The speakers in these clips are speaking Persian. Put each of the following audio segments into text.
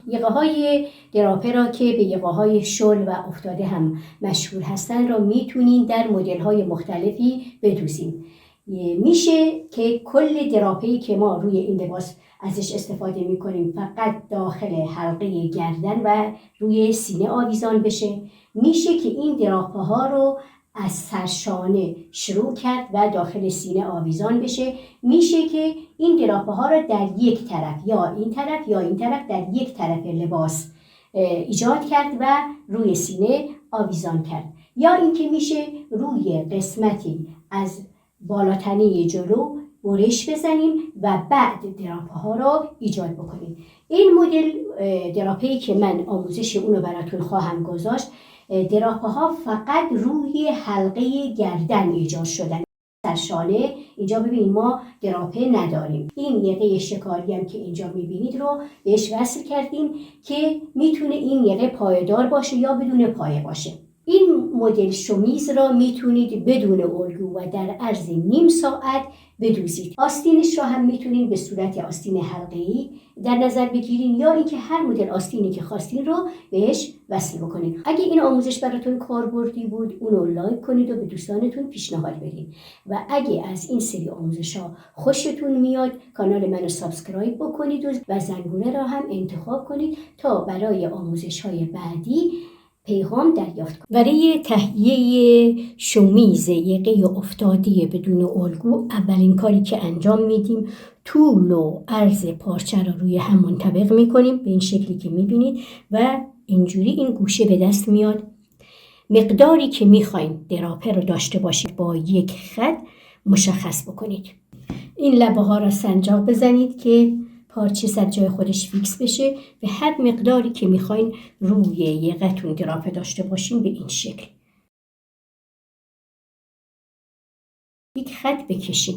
یقه های دراپه را که به یقه های شل و افتاده هم مشهور هستن را میتونین در مدل های مختلفی بدوزیم. میشه که کل دراپه‌ای که ما روی این لباس ازش استفاده میکنیم فقط داخل حلقه گردن و روی سینه آویزان بشه. میشه که این دراپه ها رو از سرشانه شروع کرد و داخل سینه آویزان بشه. میشه که این دراپه ها رو در یک طرف یا این طرف یا این طرف در یک طرف لباس ایجاد کرد و روی سینه آویزان کرد، یا اینکه میشه روی قسمتی از بالاتنه جلو برش بزنیم و بعد دراپه ها رو ایجاد بکنیم. این مدل دراپه‌ای که من آموزش اونو براتون خواهم گذاشت، دراپه ها فقط روی حلقه گردن ایجاد شدن. سرشانه اینجا ببینید ما دراپه نداریم. این یقه شکاری هم که اینجا میبینید رو بهش وصل کردیم که میتونه این یقه پایدار باشه یا بدون پایه باشه. این مدل شمیز را میتونید بدون الگو و در عرض نیم ساعت بدوزید. آستینش را هم میتونید به صورت آستین حلقه‌ای در نظر بگیرین یا اینکه هر مدل آستینی که خواستین رو بهش وصل بکنید. اگه این آموزش براتون کاربردی بود اونو لایک کنید و به دوستانتون پیشنهاد بدید و اگه از این سری آموزش‌ها خوشتون میاد کانال منو سابسکرایب بکنید و زنگوله را هم انتخاب کنید تا برای آموزش‌های بعدی پیغام دریافت کنید. برای تهیه شمیز یقه افتاده بدون الگو اولین کاری که انجام میدیم طول و عرض پارچه را روی هم منطبق میکنیم به این شکلی که میبینید و اینجوری این گوشه به دست میاد. مقداری که میخواین دراپه رو داشته باشید با یک خط مشخص بکنید. این لبه ها را سنجاق بزنید که پارچه سر جای خودش فیکس بشه و هر مقداری که میخواین روی یقتون دراپه داشته باشین به این شکل یک خط بکشین.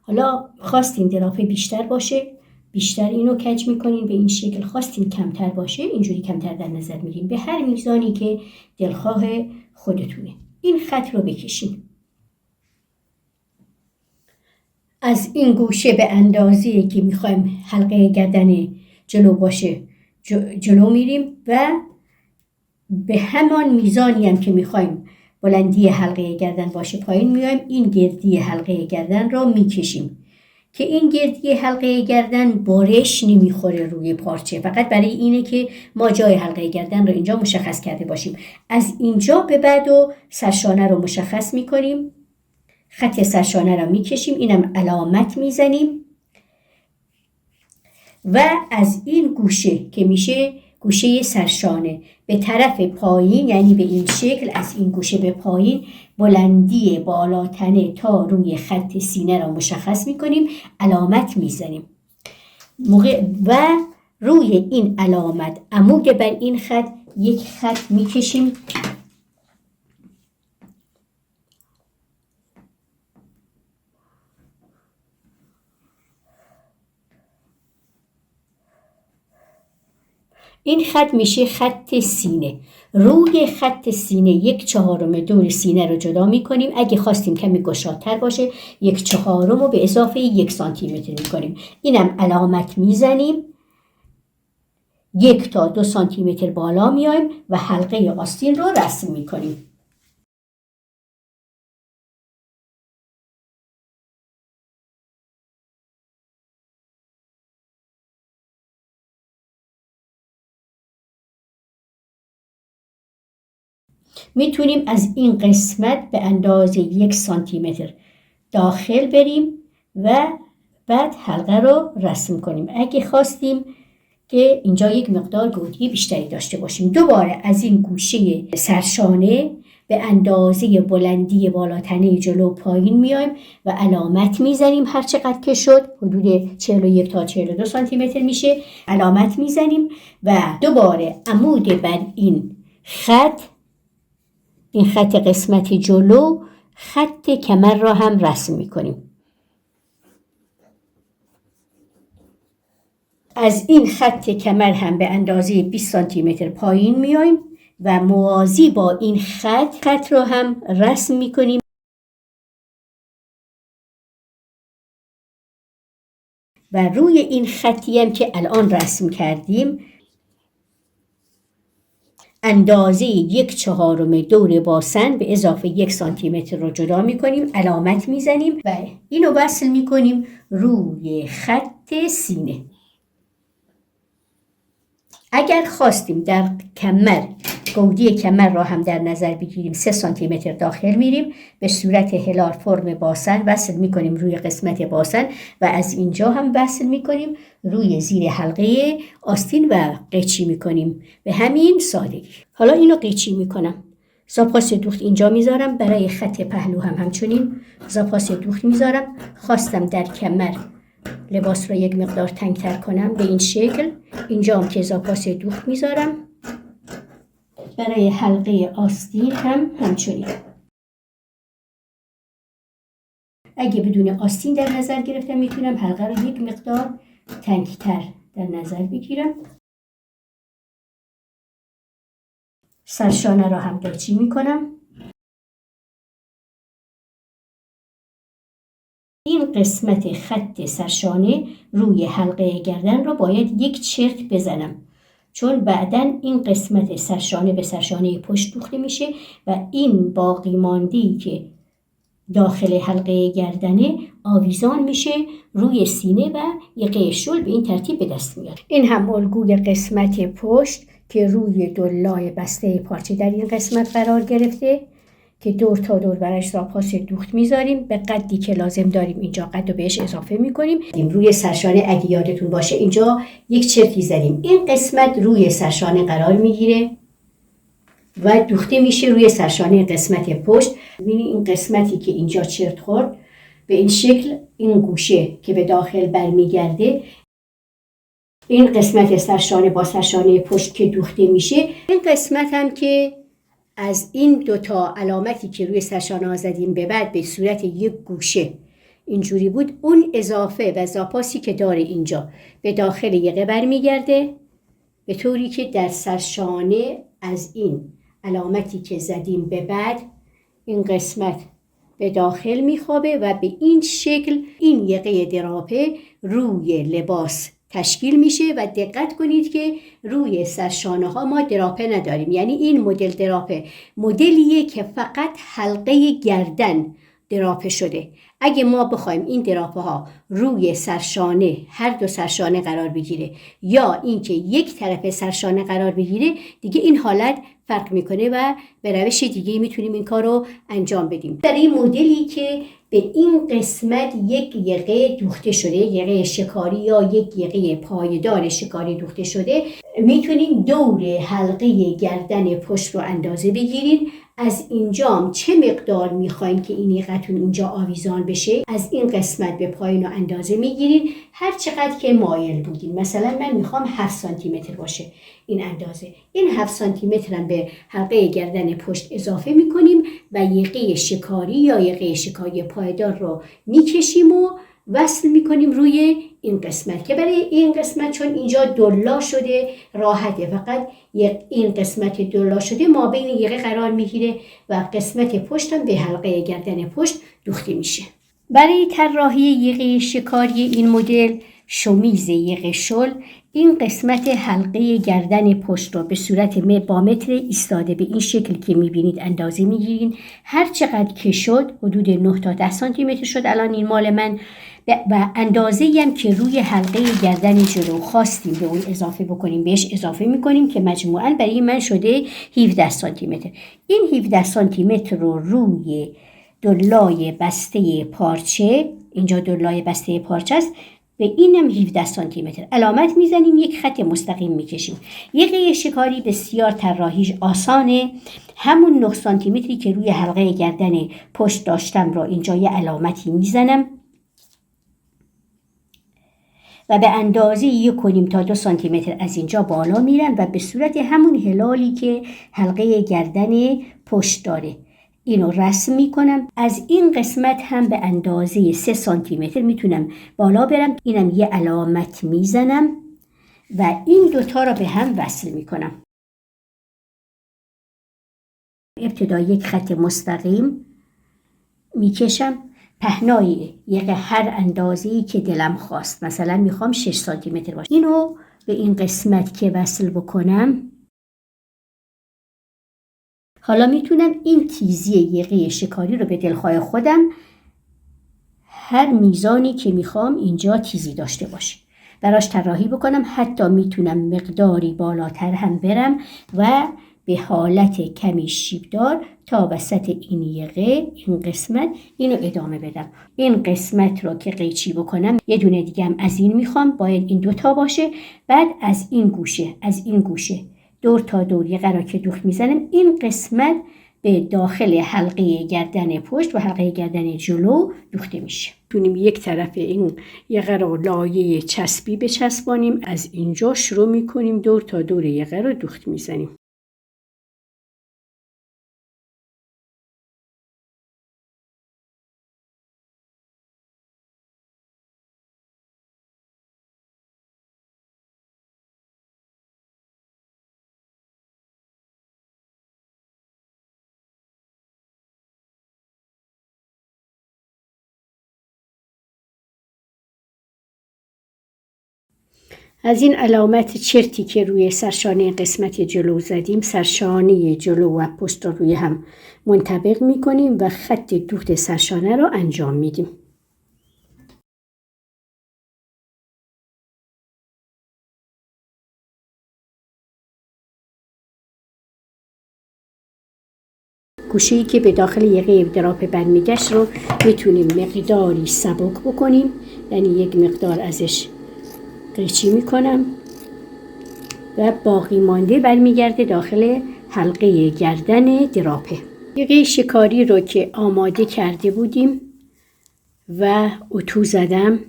حالا خواستین دراپه بیشتر باشه بیشتر اینو کج میکنین به این شکل، خواستین کمتر باشه اینجوری کمتر در نظر میگیرین به هر میزانی که دلخواه خودتونه. این خط رو بکشین. از این گوشه به اندازه‌ای که میخوایم حلقه گردن جلو باشه جلو میریم و به همان میزانی هم که میخوایم بلندی حلقه گردن باشه پایین میایم. این گردی حلقه گردن را میکشیم که این گردی حلقه گردن بارش نمیخوره روی پارچه، فقط برای اینه که ما جای حلقه گردن رو اینجا مشخص کرده باشیم. از اینجا به بعد و سرشانه رو مشخص میکنیم، خط سرشانه را میکشیم، اینم علامت میزنیم و از این گوشه که میشه گوشه سرشانه به طرف پایین، یعنی به این شکل از این گوشه به پایین بلندی بالاتنه تا روی خط سینه را مشخص میکنیم، علامت میزنیم و روی این علامت عمود بر این خط یک خط میکشیم. این خط میشه خط سینه. روی خط سینه 1/4 دور سینه رو جدا میکنیم. اگه خواستیم کمی گشادتر باشه 1/4 رو به اضافه 1 سانتیمتر میکنیم. اینم علامت میزنیم. 1 تا 2 سانتیمتر بالا میایم و حلقه آستین رو رسم میکنیم. میتونیم از این قسمت به اندازه 1 سانتیمتر داخل بریم و بعد حلقه رو رسم کنیم. اگه خواستیم که اینجا یک مقدار گودی بیشتری داشته باشیم دوباره از این گوشه سرشانه به اندازه بلندی بالاتنه جلو پایین میایم و علامت میزنیم. هر چقدر که شد حدود 41 تا 42 سانتیمتر میشه علامت میزنیم و دوباره عمود بر این خط قسمت جلو خط کمر را هم رسم میکنیم. از این خط کمر هم به اندازه 20 سانتیمتر پایین میایم و موازی با این خط را هم رسم میکنیم و روی این خطی هم که الان رسم کردیم اندازه 1/4 دور باسن به اضافه 1 سانتیمتر رو جدا میکنیم، علامت میزنیم و اینو وصل میکنیم روی خط سینه. اگر خواستیم در کمر، گودی کمر را هم در نظر بگیریم، 3 سانتیمتر داخل میریم، به صورت هلال فرم باسن وصل میکنیم روی قسمت باسن و از اینجا هم وصل میکنیم روی زیر حلقه آستین و قیچی میکنیم به همین سادگی. حالا اینو قیچی میکنم. زاپاس دوخت اینجا میذارم، برای خط پهلو هم همچنین زاپاس دوخت میذارم. خواستم در کمر لباس را یک مقدار تنگتر کنم به این شکل، اینجا هم که زاپاس دوخت میذارم. برای حلقه آستین هم همچنین. اگه بدون آستین در نظر گرفتم میتونم حلقه رو یک مقدار تنگتر در نظر بگیرم. سرشانه را هم قیچی میکنم. این قسمت خط سرشانه روی حلقه گردن رو باید یک چرت بزنم، چون بعداً این قسمت سرشانه به سرشانه پشت دوخته میشه و این باقی مانده‌ای که داخل حلقه گردنه آویزان میشه روی سینه و یقه شل، به این ترتیب به دست میاد. این هم الگوی قسمت پشت که روی دلای بسته پارچه در این قسمت قرار گرفته که دور تا دور برش زاپاس دوخت میذاریم. به قدی که لازم داریم اینجا قد رو بهش اضافه میکنیم. روی سرشانه اگه یادتون باشه اینجا یک چرتی زدیم، این قسمت روی سرشانه قرار میگیره و دوخته میشه روی سرشانه قسمت پشت. ببینید این قسمتی که اینجا چرت خورد به این شکل، این گوشه که به داخل برمیگرده، این قسمت سرشانه با سرشانه پشت که دوخته میشه، این قسمت هم که از این دوتا علامتی که روی سرشانه زدیم به بعد به صورت یک گوشه اینجوری بود، اون اضافه و زاپاسی که داره اینجا به داخل یقه برمیگرده، به طوری که در سرشانه از این علامتی که زدیم به بعد این قسمت به داخل میخوابه و به این شکل این یقه دراپه روی لباس تشکیل میشه. و دقت کنید که روی سرشانه ها ما دراپه نداریم، یعنی این مدل دراپه مدلیه که فقط حلقه گردن دراپه شده. اگه ما بخوایم این دراپه ها روی سرشانه، هر دو سرشانه قرار بگیره یا اینکه یک طرف سرشانه قرار بگیره، دیگه این حالت فرق میکنه و به روش دیگه میتونیم این کار رو انجام بدیم. در این مدلی که به این قسمت یک یقه دوخته شده، یقه شکاری یا یک یقه پایدار شکاری دوخته شده، میتونین دور حلقه گردن پشت رو اندازه بگیرین. از اینجام چه مقدار میخواین که این یقتون اینجا آویزان بشه، از این قسمت به پایین رو اندازه میگیرین هر چقدر که مایل بودین. مثلا من میخوام 7 سانتیمتر باشه این اندازه، این 7 سانتیمتر هم به حلقه گردن پشت اضافه میکنیم و یقه شکاری یا یقه شکاری پایدار رو میکشیم و وصل میکنیم روی این قسمت، که برای این قسمت چون اینجا دلا شده راحته، فقط این قسمت دلا شده ما بین یقه قرار میگیره و قسمت پشت هم به حلقه گردن پشت دوخته میشه. برای طراحی یقه شکاری این مدل شمیز یقه شل، این قسمت حلقه گردن پشت رو به صورت با متر ایستاده به این شکل که میبینید اندازه میگیرین. هر چقدر که شد، حدود 9 تا 10 سانتی متر شد الان این مال من، و اندازه‌ای هم که روی حلقه گردن جلو خواستیم به اون اضافه بکنیم بهش اضافه میکنیم که مجموعاً برای من شده 17 سانتی متر. این 17 سانتی متر رو روی دلای بسته پارچه، اینجا دلای بسته پارچه است، به اینم 17 سانتی متر علامت میزنیم، یک خط مستقیم میکشیم. یقه شکاری بسیار طراحیش آسانه، همون 9 سانتی متری که روی حلقه گردن پشت داشتم را اینجا یه علامتی میزنم و به اندازه 1.5 تا 2 سانتی متر از اینجا بالا میرم و به صورت همون هلالی که حلقه گردن پشت داره اینو رسم میکنم. از این قسمت هم به اندازه 3 سانتی متر میتونم بالا برم، اینم یه علامت میزنم و این دوتا را به هم وصل میکنم. ابتدا یک خط مستقیم میکشم، پهنای یقه هر اندازه‌ای که دلم خواست، مثلا میخوام 6 سانتی متر باشه، اینو به این قسمت که وصل بکنم حالا میتونم این تیزی یقه شکاری رو به دلخواه خودم هر میزانی که میخوام اینجا تیزی داشته باشه براش طراحی بکنم. حتی میتونم مقداری بالاتر هم برم و به حالت کمی شیبدار تا وسط این یقه این قسمت اینو ادامه بدم. این قسمت رو که قیچی بکنم یه دونه دیگه هم از این میخوام، باید این دوتا باشه. بعد از این گوشه دور تا دور یقه رو که دوخت میزنم این قسمت به داخل حلقه گردن پشت و حلقه گردن جلو دوخته میشه. میتونیم یک طرف این یقه رو لایه چسبی بچسبانیم. از اینجا شروع میکنیم دور تا دور یقه رو دوخت میزنیم. از این علامت چرتی که روی سرشانه قسمت جلو زدیم، سرشانه جلو و پشت رو روی هم منطبق میکنیم و خط دوخت سرشانه رو انجام میدیم. گوشه‌ای که به داخل یقه دراپ برمیگشت رو میتونیم مقداری سبک بکنیم، یعنی یک مقدار ازش قیچی میکنم و باقی مانده برمیگرده داخل حلقه گردن دراپه. یقه شکاری رو که آماده کرده بودیم و اتو زدم.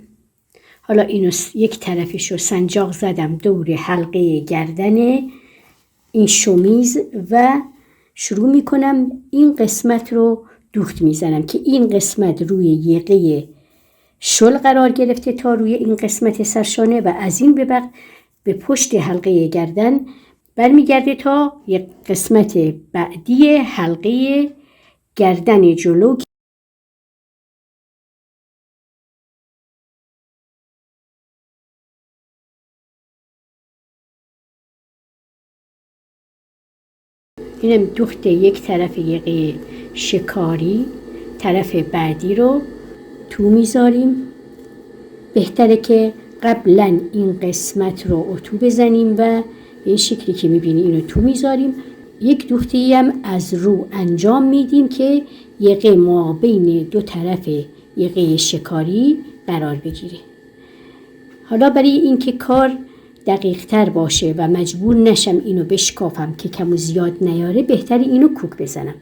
حالا اینو یک طرفش رو سنجاق زدم دور حلقه گردن این شومیز و شروع میکنم این قسمت رو دوخت میزنم که این قسمت روی یقه شل قرار گرفته تا روی این قسمت سرشانه و از این به بعد به پشت حلقه گردن برمیگرده تا یک قسمت بعدی حلقه گردن جلو. اینم دوخت یک طرف یقه شکاری. طرف بعدی رو تو میذاریم. بهتره که قبلا این قسمت رو اتو بزنیم و به این شکلی که میبینی اینو تو میذاریم. یک دوختی هم از رو انجام میدیم که یقه ما بین دو طرف یقه شکاری قرار بگیره. حالا برای اینکه کار دقیق تر باشه و مجبور نشم اینو بشکافم که کم و زیاد نیاره، بهتره اینو کوک بزنم.